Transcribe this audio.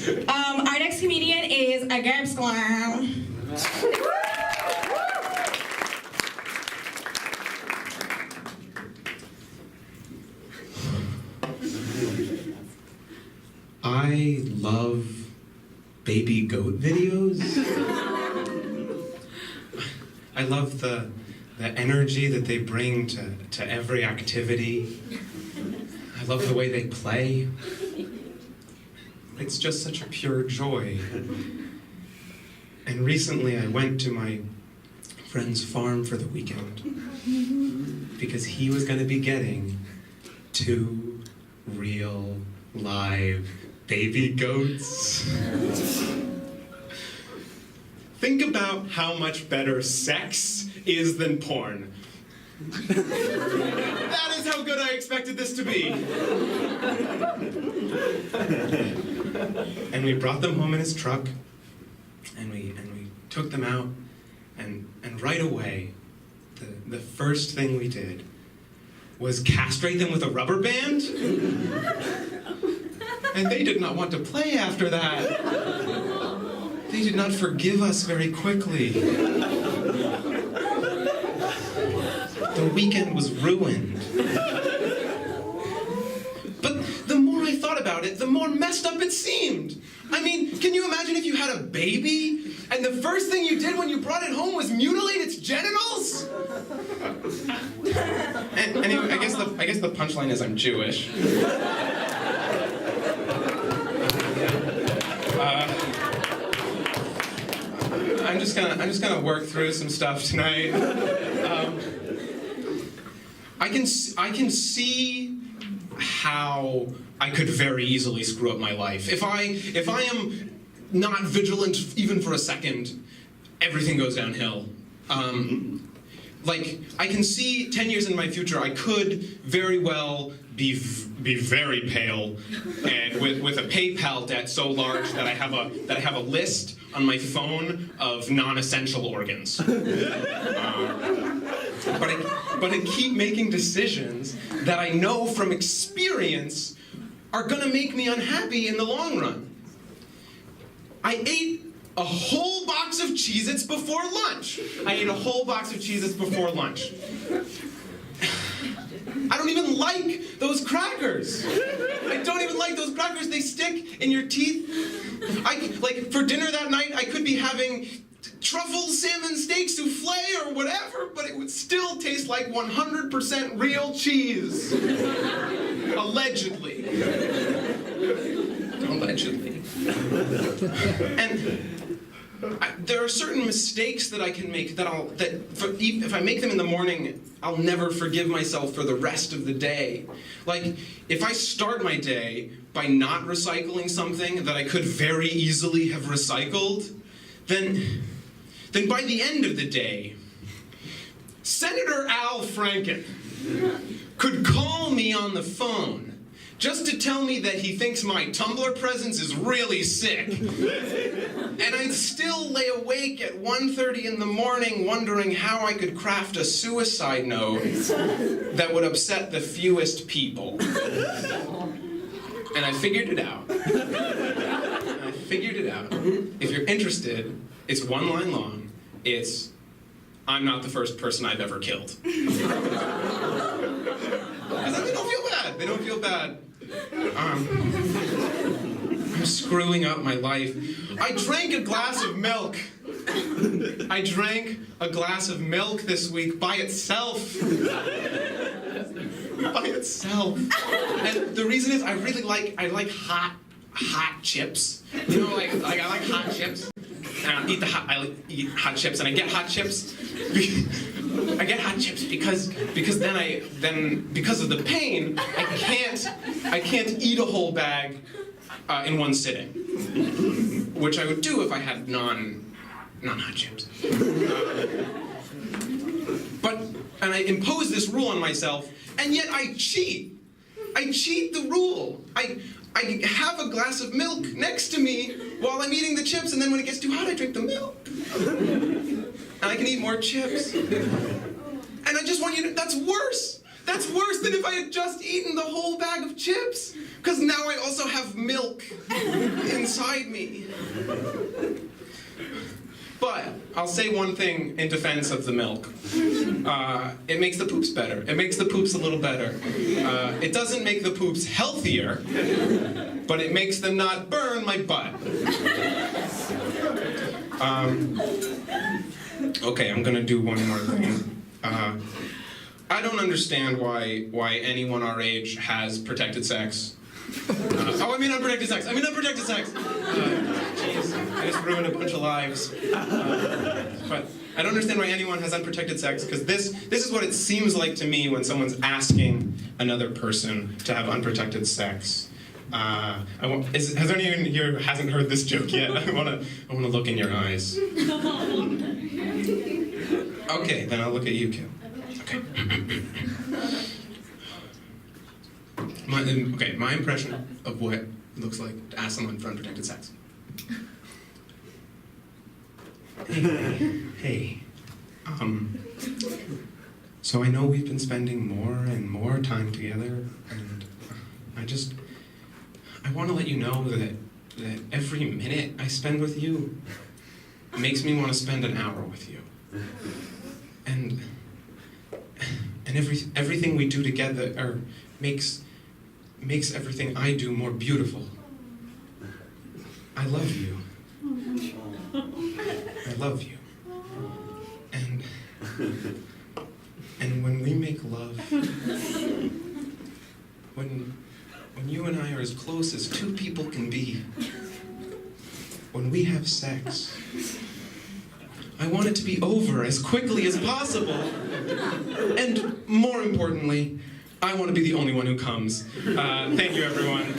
Our next comedian is Gabe Sklan. I love baby goat videos. I love the energy that they bring to every activity. I love the way they play. It's just such a pure joy. And recently I went to my friend's farm for the weekend because he was going to be getting 2 real, live baby goats. Think about how much better sex is than porn. That is how good I expected this to be. And we brought them home in his truck, and we took them out, and right away, the first thing we did was castrate them with a rubber band. And they did not want to play after that. They did not forgive us very quickly. The weekend was ruined. But the more I thought about it, the more messed up it seemed. I mean, can you imagine if you had a baby and the first thing you did when you brought it home was mutilate its genitals? And anyway, I guess the punchline is I'm Jewish. I'm just gonna work through some stuff tonight. I can see how I could very easily screw up my life. If I am not vigilant even for a second, everything goes downhill. Like, I can see 10 years in my future, I could very well be very pale and with a PayPal debt so large that I have a list on my phone of non-essential organs. But I keep making decisions that I know from experience are gonna make me unhappy in the long run. I ate a whole box of Cheez-Its before lunch. I don't even like those crackers. They stick in your teeth. Like, for dinner that night, I could be having truffle salmon steak souffle or whatever, but it would still taste like 100% real cheese. Allegedly. And there are certain mistakes that I can make if I make them in the morning, I'll never forgive myself for the rest of the day. Like, if I start my day by not recycling something that I could very easily have recycled, then by the end of the day, Senator Al Franken could call me on the phone just to tell me that he thinks my Tumblr presence is really sick. And I'd still lay awake at 1:30 in the morning wondering how I could craft a suicide note that would upset the fewest people. And I figured it out. If you're interested, it's 1 line long. It's, I'm not the first person I've ever killed. They don't feel bad. I'm screwing up my life. I drank a glass of milk this week by itself. And the reason is I like hot chips. You know, like I like hot chips. And I eat hot chips, and I get hot chips. I get hot chips because then because of the pain, I can't eat a whole bag in one sitting, which I would do if I had non-hot chips. And I impose this rule on myself, and yet I cheat. I cheat the rule. I have a glass of milk next to me while I'm eating the chips, and then when it gets too hot, I drink the milk. And I can eat more chips. And I just want you to, that's worse. That's worse than if I had just eaten the whole bag of chips. Because now I also have milk inside me. But I'll say one thing in defense of the milk. It makes the poops better. It makes the poops a little better. It doesn't make the poops healthier, but it makes them not burn my butt. Okay, I'm gonna do one more thing. I don't understand why anyone our age has protected sex. I mean unprotected sex. Jeez, I just ruined a bunch of lives. But I don't understand why anyone has unprotected sex, because this is what it seems like to me when someone's asking another person to have unprotected sex. Has anyone here who hasn't heard this joke yet? I wanna look in your eyes. Okay, then I'll look at you, Kim. Okay. My impression of what it looks like to ask someone for unprotected sex. Hey. So I know we've been spending more and more time together, and I want to let you know that every minute I spend with you makes me want to spend an hour with you. And everything we do together makes everything I do more beautiful. I love you. I love you. And when we make love, when you and I are as close as two people can be, when we have sex, I want it to be over as quickly as possible. And more importantly, I want to be the only one who comes. Thank you, everyone.